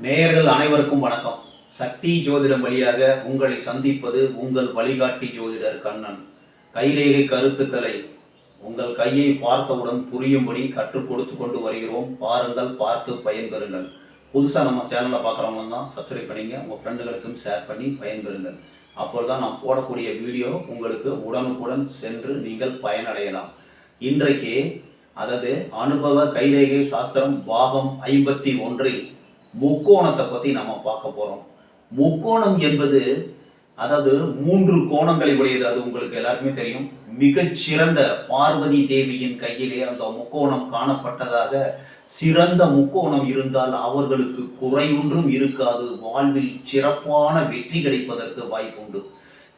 நேயர்கள் அனைவருக்கும் வணக்கம். சக்தி ஜோதிடம் வழியாக உங்களை சந்திப்பது உங்கள் வழிகாட்டி ஜோதிடர் கண்ணன். கைரேகை கருத்துக்களை உங்கள் கையை பார்த்தவுடன் புரியும்படி கற்றுக் கொடுத்து கொண்டு வருகிறோம். பாருங்கள், பார்த்து பயன்பெறுங்கள். புதுசாக நம்ம சேனலில் பார்க்குறவங்க தான் சப்ஸ்கிரைப் பண்ணிங்க, உங்கள் ஃப்ரெண்டுகளுக்கும் ஷேர் பண்ணி பயன்பெறுங்கள். அப்போது தான் நான் போடக்கூடிய வீடியோ உங்களுக்கு உடனுக்குடன் சென்று நீங்கள் பயனடையலாம். இன்றைக்கு அனுபவ கைரேகை சாஸ்திரம் பாகம் 51 முக்கோணத்தை பற்றி நம்ம பார்க்க போகிறோம். முக்கோணம் என்பது 3 கோணங்களை உடையது. அது உங்களுக்கு எல்லாருக்குமே தெரியும். மிகச்சிறந்த பார்வதி தேவியின் கையிலே அந்த முக்கோணம் காணப்பட்டதாக. சிறந்த முக்கோணம் இருந்தால் அவர்களுக்கு குறையொன்றும் இருக்காது. வாழ்வில் சிறப்பான வெற்றி கிடைப்பதற்கு வாய்ப்புண்டு.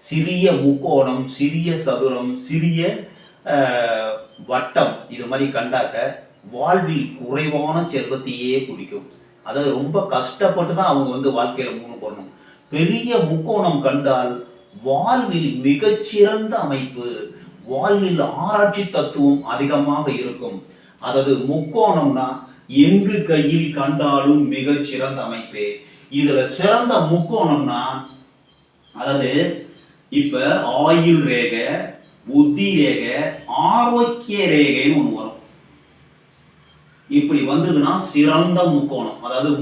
சிறிய முக்கோணம், சிறிய சதுரம், சிறிய வட்டம் இது மாதிரி கண்டாக்க வாழ்வில் குறைவான செல்வத்தையே குறிக்கும். ரொம்ப கஷ்டப்பட்டு தான் அவங்க வாழ்க்கையில போடணும். பெரிய முக்கோணம் கண்டால் வாழ்வில் மிகச்சிறந்த அமைப்பு, வாழ்வில் ஆராய்ச்சி தத்துவம் அதிகமாக இருக்கும். முக்கோணம்னா எங்கு கையில் கண்டாலும் மிகச்சிறந்த அமைப்பு. இதுல சிறந்த முக்கோணம்னா இப்ப ஆயுள் ரேகை, புத்தி ரேகை, ஆரோக்கிய ரேகைன்னு ஒண்ணு வரும். இப்படி வந்ததுன்னா சிறந்த முக்கோணம்.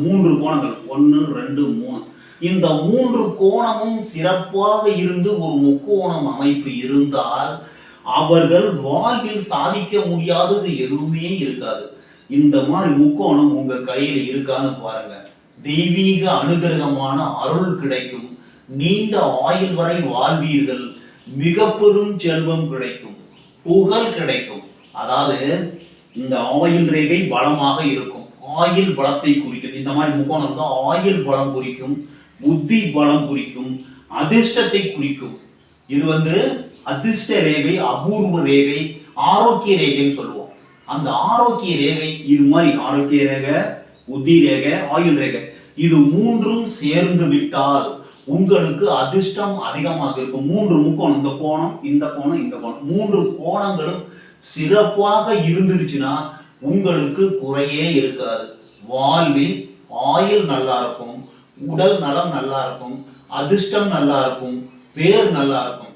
3 கோணங்கள், 1 2 3. இந்த 3 கோணமும் சிறப்பாக இருந்து ஒரு முக்கோணம் அமைப்பு இருந்தால் அவர்கள் வாழ்வில் சாதிக்க முடியாதது எதுவுமே இருக்காது. இந்த மாதிரி முக்கோணம் உங்க கையில இருக்கான்னு பாருங்க. தெய்வீக அனுகிரகமான அருள் கிடைக்கும். நீண்ட ஆயுள் வரை வாழ்வீர்கள். மிக பெரும் செல்வம் கிடைக்கும், புகழ் கிடைக்கும். இந்த ஆயுள் ரேகை பலமாக இருக்கும். ஆயுள் பலத்தை குறிக்கும். இந்த மாதிரி முக்கோணம் தான் ஆயுள் பலம் குறிக்கும், புத்தி பலம் குறிக்கும், அதிர்ஷ்டத்தை குறிக்கும். இது அதிர்ஷ்ட ரேகை, அபூர்வ ரேகை, ஆரோக்கிய ரேகைன்னு சொல்லுவோம். அந்த ஆரோக்கிய ரேகை இது மாதிரி ஆரோக்கிய ரேகை, புத்தி ரேகை, ஆயுள் ரேகை இது 3ம் சேர்ந்து விட்டால் உங்களுக்கு அதிர்ஷ்டம் அதிகமாக இருக்கும். 3 முக்கோணம், இந்த கோணம், இந்த கோணம், இந்த கோணம், 3 கோணங்களும் சிறப்பாக இருந்துருச்சுன்னா உங்களுக்கு குறையே இருக்காது. வாழ்வில் ஆயுள் நல்லா இருக்கும், உடல் நலம் நல்லா இருக்கும், அதிர்ஷ்டம் நல்லா இருக்கும், பேர் நல்லா இருக்கும்.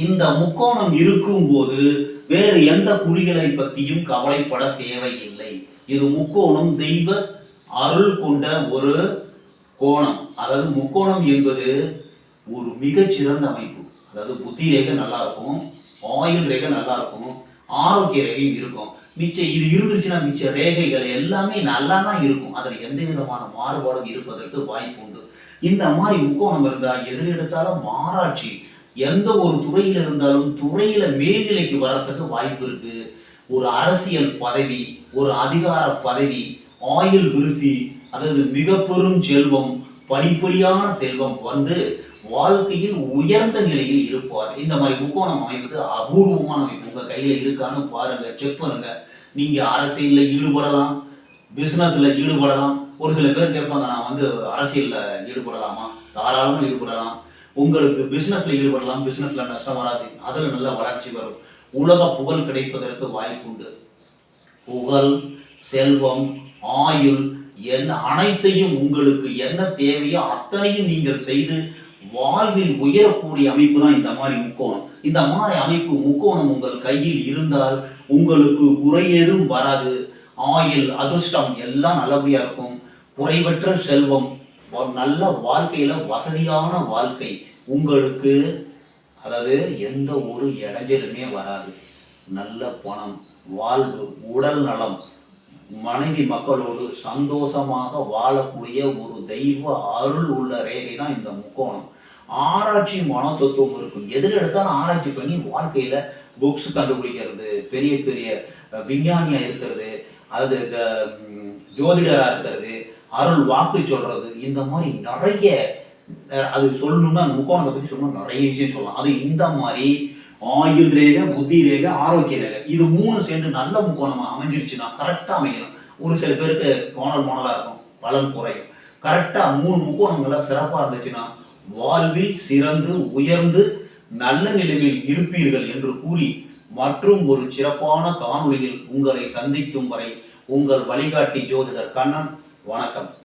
இந்த முக்கோணம் இருக்கும் போது வேறு எந்த குறிகளை பற்றியும் கவலைப்பட தேவையில்லை. இது முக்கோணம் தெய்வ அருள் கொண்ட ஒரு கோணம். முக்கோணம் என்பது ஒரு மிகச்சிறந்த அமைப்பு. புத்தி ரேகை நல்லா இருக்கும், ஆயுள் ரேகை நல்லா இருக்கும், ஆரோக்கிய ரேகையும் இருக்கும். மிச்சம் இது இருந்துச்சுன்னா மிச்ச ரேகைகள் எல்லாமே நல்லா தான் இருக்கும். அதில் எந்த விதமான மாறுபாடும் இருப்பதற்கு வாய்ப்பு உண்டு. இந்த மாதிரி முக்கோணம் இருந்தால் எதில் எடுத்தாலும் ஆராய்ச்சி, எந்த ஒரு துறையில் இருந்தாலும் துறையில மேல்நிலைக்கு வரத்துக்கு வாய்ப்பு இருக்கு. ஒரு அரசியல் பதவி, ஒரு அதிகார பதவி, ஆயுள் விருத்தி, மிக பெரும் செல்வம், படிப்படியான செல்வம் வாழ்க்கையில் உயர்ந்த நிலையில் இருப்பார். இந்த மாதிரி முக்கோணம் அமைவது அபூர்வமான அமைப்பு. உங்க கையில இருக்கான்னு பாருங்க, செக் பண்ணுங்க. நீங்க அரசியல்ல ஈடுபடலாம், பிசினஸ்ல ஈடுபடலாம். ஒரு சில பேர் கேட்பாங்க, நான் அரசியல்ல ஈடுபடலாமா? தாராளமா ஈடுபடலாம். உங்களுக்கு பிசினஸ்ல ஈடுபடலாம். பிசினஸ்ல நஷ்டம் வராது, அதுல நல்ல வளர்ச்சி வரும். உலக புகழ் கிடைப்பதற்கு வாய்ப்பு உண்டு. புகழ், செல்வம், ஆயுள் அனைத்தையும் உங்களுக்கு என்ன தேவையோ அத்தனையும் நீங்கள் செய்து வாழ்வில் உயரக்கூடிய அமைப்பு தான் இந்த மாதிரி முக்கோணம். இந்த மாதிரி அமைப்பு முக்கோணம் உங்கள் கையில் இருந்தால் உங்களுக்கு குறையேதும் வராது. ஆயுள், அதிர்ஷ்டம் எல்லாம் நல்லபடியா இருக்கும். குறைவற்ற செல்வம், நல்ல வாழ்க்கையில வசதியான வாழ்க்கை உங்களுக்கு. எந்த ஒரு இடைஞ்சலுமே வராது. நல்ல பணம், வாழ்வு, உடல் நலம், மனைவி மக்களோடு சந்தோஷமாக வாழக்கூடிய ஒரு தெய்வ அருள் உள்ள ரேகை தான் இந்த முக்கோணம். ஆராய்ச்சி மனோதத்துவம் இருக்கும். எதில் எடுத்தாலும் ஆராய்ச்சி பண்ணி வாழ்க்கையில புக்ஸ் கண்டுபிடிக்கிறது, பெரிய பெரிய விஞ்ஞானியா இருக்கிறது, ஜோதிடரா இருக்கிறது, அருள் வாக்கு சொல்றது, இந்த மாதிரி நிறைய சொல்லணும்னா முக்கோணத்தை பத்தி சொல்லணும், நிறைய விஷயம் சொல்லலாம். இந்த மாதிரி ஆயுள் ரேகை, புத்தி ரேகை, ஆரோக்கிய ரேகை இது 3 சேர்ந்து நல்ல முக்கோணமா அமைஞ்சிருச்சுன்னா கரெக்டா அமைக்கணும். ஒரு சில பேருக்கு மோனலா இருக்கும், பலன் குறையும். கரெக்டா 3 முக்கோணங்களா சிறப்பா இருந்துச்சுன்னா வாழ்வில் சிறந்து உயர்ந்து நல்ல நிலையில் இருப்பீர்கள் என்று கூறி மற்றும் ஒரு சிறப்பான காணொளியில் உங்களை சந்திக்கும் வரை உங்கள் வழிகாட்டி ஜோதிடர் கண்ணன். வணக்கம்.